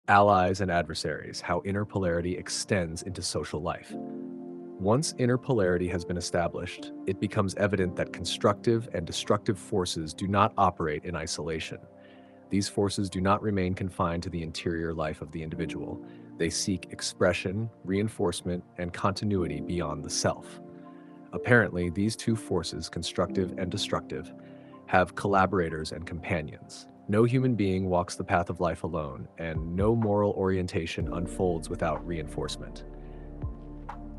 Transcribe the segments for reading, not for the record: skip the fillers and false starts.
Allies and adversaries, how inner polarity extends into social life. Once inner polarity has been established, it becomes evident that constructive and destructive forces do not operate in isolation. These forces do not remain confined to the interior life of the individual. They seek expression, reinforcement, and continuity beyond the self. Apparently, these two forces, constructive and destructive, have collaborators and companions. No human being walks the path of life alone, and no moral orientation unfolds without reinforcement.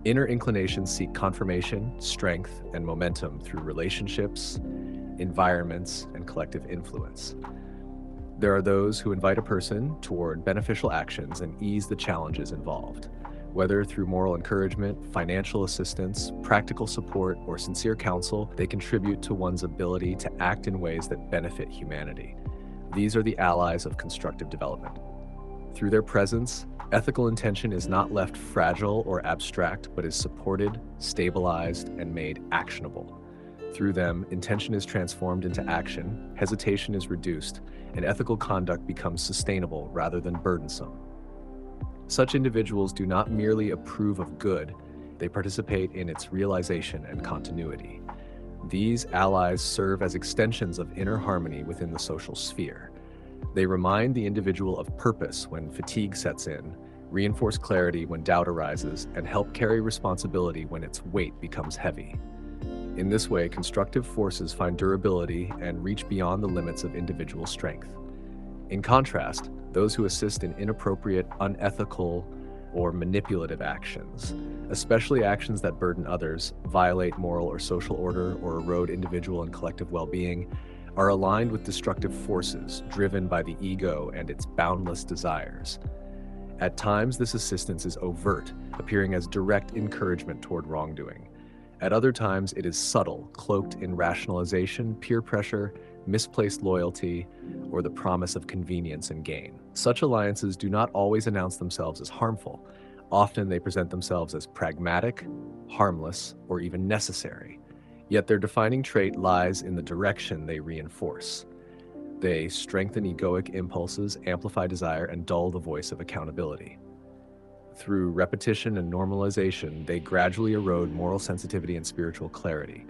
Inner inclinations seek confirmation, strength, and momentum through relationships, environments, and collective influence. There are those who invite a person toward beneficial actions and ease the challenges involved. Whether through moral encouragement, financial assistance, practical support, or sincere counsel, they contribute to one's ability to act in ways that benefit humanity. These are the allies of constructive development. Through their presence, ethical intention is not left fragile or abstract, but is supported, stabilized, and made actionable. Through them, intention is transformed into action, hesitation is reduced, and ethical conduct becomes sustainable rather than burdensome. Such individuals do not merely approve of good, they participate in its realization and continuity. These allies serve as extensions of inner harmony within the social sphere. They remind the individual of purpose when fatigue sets in, reinforce clarity when doubt arises, and help carry responsibility when its weight becomes heavy. In this way, constructive forces find durability and reach beyond the limits of individual strength. In contrast, those who assist in inappropriate, unethical, or manipulative actions, especially actions that burden others, violate moral or social order, or erode individual and collective well-being, are aligned with destructive forces driven by the ego and its boundless desires. At times, this assistance is overt, appearing as direct encouragement toward wrongdoing. At other times, it is subtle, cloaked in rationalization, peer pressure, misplaced loyalty, or the promise of convenience and gain. Such alliances do not always announce themselves as harmful. Often they present themselves as pragmatic, harmless, or even necessary. Yet their defining trait lies in the direction they reinforce. They strengthen egoic impulses, amplify desire, and dull the voice of accountability. Through repetition and normalization, they gradually erode moral sensitivity and spiritual clarity.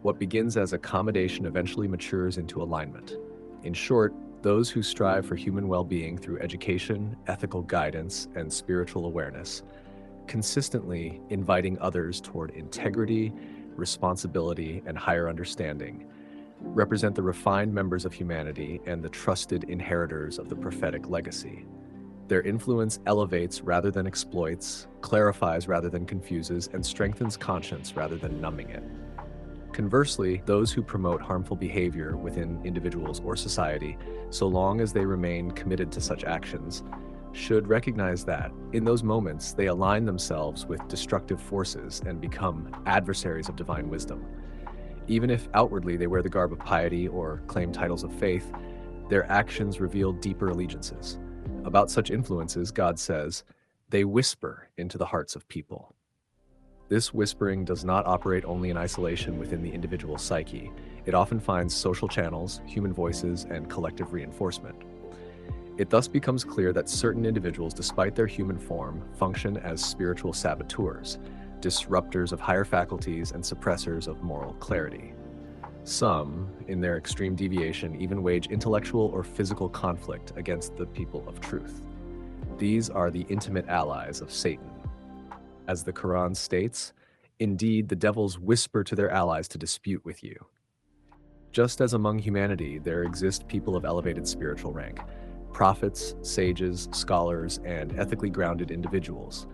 What begins as accommodation eventually matures into alignment. In short, those who strive for human well-being through education, ethical guidance, and spiritual awareness, consistently inviting others toward integrity, responsibility, and higher understanding, represent the refined members of humanity and the trusted inheritors of the prophetic legacy. Their influence elevates rather than exploits, clarifies rather than confuses, and strengthens conscience rather than numbing it. Conversely, those who promote harmful behavior within individuals or society, so long as they remain committed to such actions, should recognize that, in those moments, they align themselves with destructive forces and become adversaries of divine wisdom. Even if outwardly they wear the garb of piety or claim titles of faith, their actions reveal deeper allegiances. About such influences, God says, "They whisper into the hearts of people." This whispering does not operate only in isolation within the individual psyche. It often finds social channels, human voices, and collective reinforcement. It thus becomes clear that certain individuals, despite their human form, function as spiritual saboteurs, disruptors of higher faculties, and suppressors of moral clarity. Some, in their extreme deviation, even wage intellectual or physical conflict against the people of truth. These are the intimate allies of Satan. As the Quran states, "Indeed, the devils whisper to their allies to dispute with you." Just as among humanity, there exist people of elevated spiritual rank, prophets, sages, scholars, and ethically grounded individuals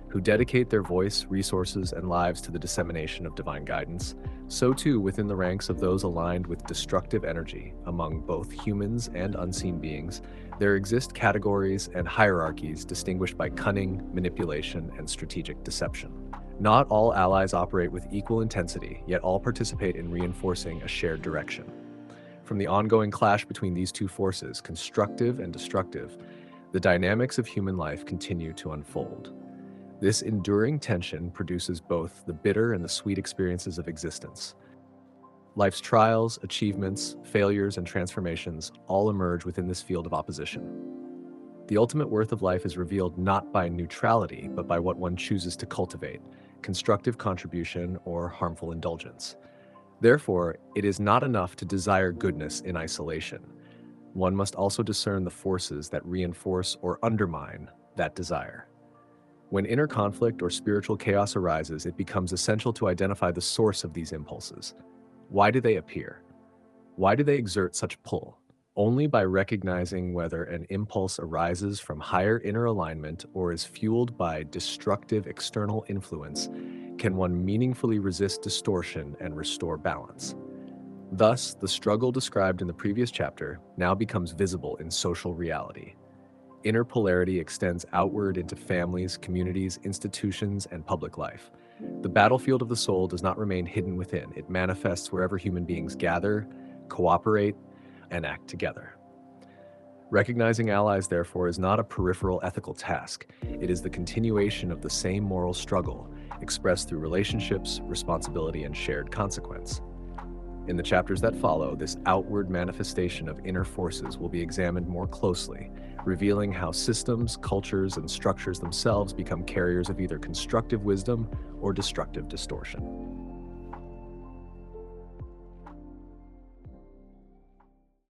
who dedicate their voice, resources, and lives to the dissemination of divine guidance, so too within the ranks of those aligned with destructive energy among both humans and unseen beings, there exist categories and hierarchies distinguished by cunning, manipulation, and strategic deception. Not all allies operate with equal intensity, yet all participate in reinforcing a shared direction. From the ongoing clash between these two forces, constructive and destructive, the dynamics of human life continue to unfold. This enduring tension produces both the bitter and the sweet experiences of existence. Life's trials, achievements, failures, and transformations all emerge within this field of opposition. The ultimate worth of life is revealed not by neutrality, but by what one chooses to cultivate, constructive contribution or harmful indulgence. Therefore, it is not enough to desire goodness in isolation. One must also discern the forces that reinforce or undermine that desire. When inner conflict or spiritual chaos arises, it becomes essential to identify the source of these impulses. Why do they appear? Why do they exert such pull? Only by recognizing whether an impulse arises from higher inner alignment or is fueled by destructive external influence can one meaningfully resist distortion and restore balance. Thus, the struggle described in the previous chapter now becomes visible in social reality. Inner polarity extends outward into families, communities, institutions, and public life. The battlefield of the soul does not remain hidden within. It manifests wherever human beings gather, cooperate, and act together. Recognizing allies, therefore, is not a peripheral ethical task. It is the continuation of the same moral struggle, expressed through relationships, responsibility, and shared consequence. In the chapters that follow, this outward manifestation of inner forces will be examined more closely, revealing how systems, cultures, and structures themselves become carriers of either constructive wisdom or destructive distortion.